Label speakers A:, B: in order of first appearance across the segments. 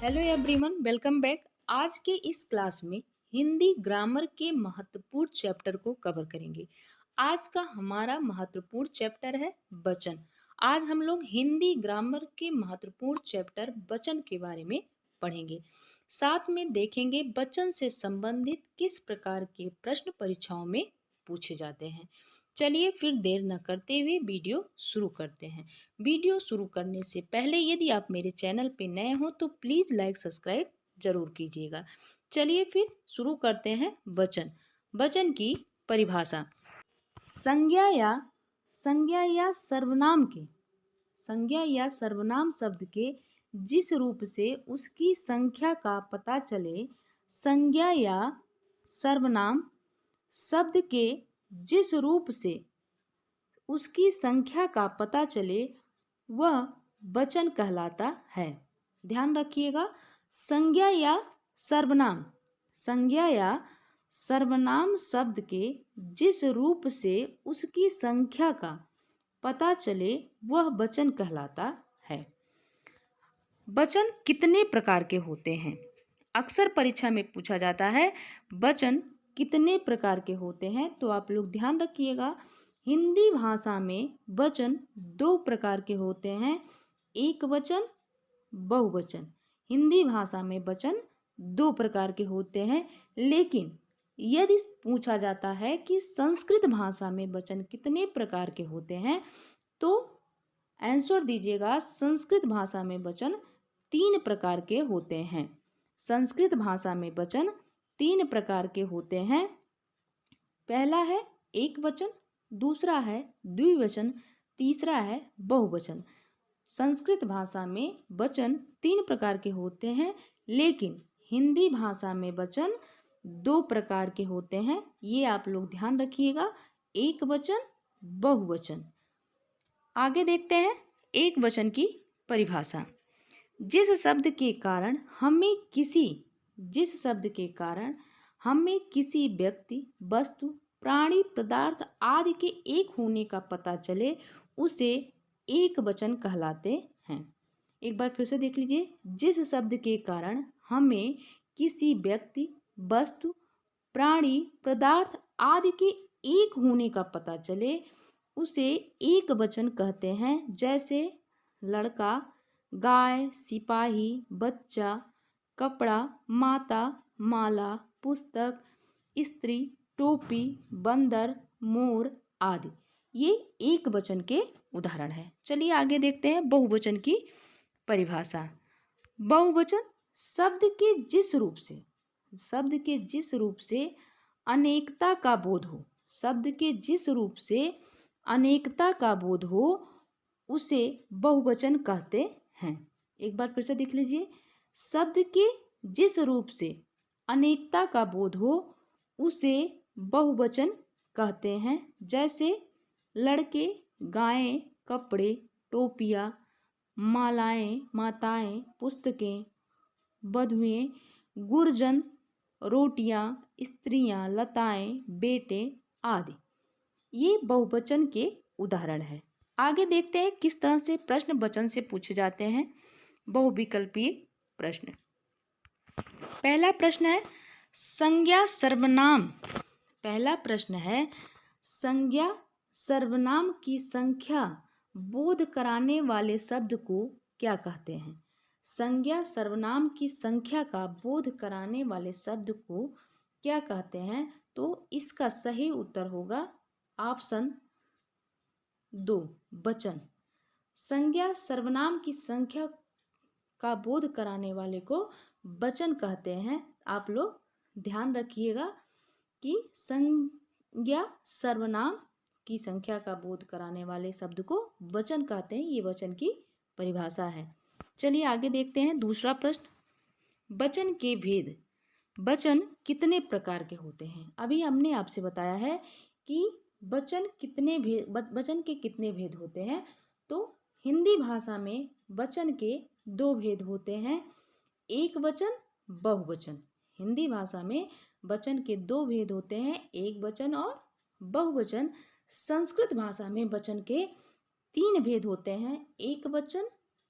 A: Hello everyone, welcome back. आज के इस क्लास में हिंदी ग्रामर के महत्वपूर्ण चैप्टर को कवर करेंगे। आज का हमारा महत्वपूर्ण चैप्टर है वचन। आज हम लोग हिंदी ग्रामर के महत्वपूर्ण चैप्टर वचन के बारे में पढ़ेंगे। साथ में देखेंगे वचन से संबंधित किस प्रकार के प्रश्न परीक्षाओं में पूछे जाते हैं। चलिए फिर देर न करते हुए वीडियो शुरू करते हैं। वीडियो शुरू करने से पहले यदि आप मेरे चैनल पे नए हो तो प्लीज़ लाइक सब्सक्राइब जरूर कीजिएगा। चलिए फिर शुरू करते हैं। वचन। वचन की परिभाषा। संज्ञा या सर्वनाम के संज्ञा या सर्वनाम शब्द के जिस रूप से उसकी संख्या का पता चले। संज्ञा या सर्वनाम शब्द के जिस रूप से उसकी संख्या का पता चले वह वचन कहलाता है। ध्यान रखिएगा, सर्वनाम संज्ञा या सर्वनाम शब्द के जिस रूप से उसकी संख्या का पता चले वह वचन कहलाता है। वचन कितने प्रकार के होते हैं? अक्सर परीक्षा में पूछा जाता है वचन कितने प्रकार के होते हैं, तो आप लोग ध्यान रखिएगा। हिंदी भाषा में वचन दो प्रकार के होते हैं, एक वचन, बहुवचन। हिंदी भाषा में वचन दो प्रकार के होते हैं, लेकिन यदि पूछा जाता है कि संस्कृत भाषा में वचन कितने प्रकार के होते हैं, तो आंसर दीजिएगा संस्कृत भाषा में वचन तीन प्रकार के होते हैं। संस्कृत भाषा में वचन तीन प्रकार के होते हैं। पहला है एक वचन, दूसरा है द्विवचन, तीसरा है बहुवचन। संस्कृत भाषा में वचन तीन प्रकार के होते हैं, लेकिन हिंदी भाषा में वचन दो प्रकार के होते हैं। ये आप लोग ध्यान रखिएगा, एक वचन, बहुवचन। आगे देखते हैं एक वचन की परिभाषा। जिस शब्द के कारण हमें किसी व्यक्ति, वस्तु, प्राणी, पदार्थ आदि के एक होने का पता चले उसे एक वचन कहलाते हैं। एक बार फिर से देख लीजिए। जिस शब्द के कारण हमें किसी व्यक्ति, वस्तु, प्राणी, पदार्थ आदि के एक होने का पता चले उसे एक वचन कहते हैं। जैसे लड़का, गाय, सिपाही, बच्चा, कपड़ा, माता, माला, पुस्तक, स्त्री, टोपी, बंदर, मोर आदि। ये एक वचन के उदाहरण है। चलिए आगे देखते हैं बहुवचन की परिभाषा। बहुवचन शब्द के जिस रूप से अनेकता का बोध हो, उसे बहुवचन कहते हैं। एक बार फिर से देख लीजिए। शब्द के जिस रूप से अनेकता का बोध हो उसे बहुवचन कहते हैं। जैसे लड़के, गायें, कपड़े, टोपियाँ, मालाएं, माताएं, पुस्तकें, वधुएं, गुरजन, रोटियां, स्त्रियां, लताएं, बेटे आदि। ये बहुवचन के उदाहरण है। आगे देखते हैं किस तरह से प्रश्न वचन से पूछे जाते हैं। बहुविकल्पीय प्रश्न। पहला प्रश्न है संज्ञा सर्वनाम की संख्या बोध कराने वाले शब्द को क्या कहते हैं? संज्ञा सर्वनाम की संख्या का बोध कराने वाले शब्द को क्या कहते हैं? तो इसका सही उत्तर होगा ऑप्शन 2, वचन। संज्ञा सर्वनाम की संख्या का बोध कराने वाले को वचन कहते हैं। आप लोग ध्यान रखिएगा कि संज्ञा सर्वनाम की संख्या का बोध कराने वाले शब्द को वचन कहते हैं। ये वचन की परिभाषा है। चलिए आगे देखते हैं दूसरा प्रश्न। वचन के भेद। वचन कितने प्रकार के होते हैं? अभी हमने आपसे बताया है कि वचन के कितने भेद होते हैं। तो हिंदी भाषा में वचन के दो भेद होते हैं, एक वचन, बहुवचन। हिंदी भाषा में वचन के दो भेद होते हैं, एक वचन और बहुवचन। संस्कृत भाषा में वचन के तीन भेद होते हैं, एक वचन,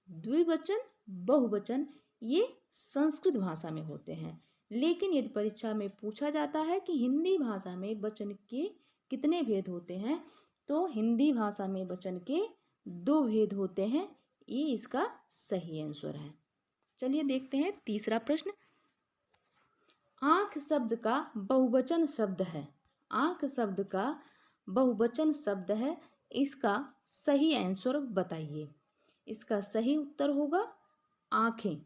A: द्विवचन, बहुवचन। ये संस्कृत भाषा में होते हैं। लेकिन यदि परीक्षा में पूछा जाता है कि हिंदी भाषा में वचन के कितने भेद होते हैं, तो हिंदी भाषा में वचन के 2 भेद होते हैं। ये इसका सही आंसर है। चलिए देखते हैं तीसरा प्रश्न। आंख शब्द का बहुवचन शब्द है। आंख शब्द का बहुवचन शब्द है। इसका सही आंसर बताइए। इसका सही उत्तर होगा आंखें।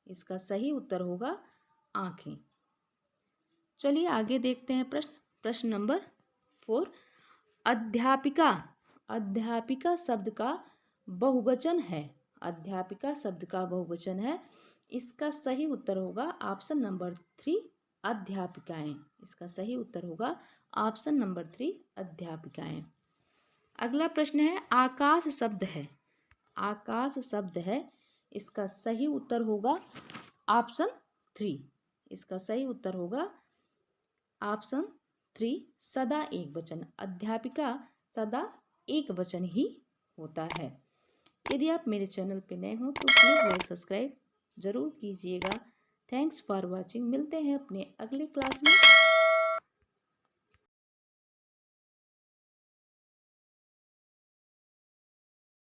A: इसका सही उत्तर होगा आंखें। चलिए आगे देखते हैं प्रश्न नंबर 4। अध्यापिका। अध्यापिका शब्द का बहुवचन है। अध्यापिका शब्द का बहुवचन है। इसका सही उत्तर होगा ऑप्शन नंबर 3 अध्यापिकाएं। इसका सही उत्तर होगा ऑप्शन नंबर 3 अध्यापिकाएं। अगला प्रश्न है आकाश शब्द है। आकाश शब्द है। इसका सही उत्तर होगा ऑप्शन 3। इसका सही उत्तर होगा ऑप्शन 3 सदा एक वचन। अध्यापिका सदा एक वचन ही होता है। यदि आप मेरे चैनल पे नए हो तो प्लीज़ लाइक सब्सक्राइब जरूर कीजिएगा। Thanks for watching. मिलते हैं अपने अगले क्लास में।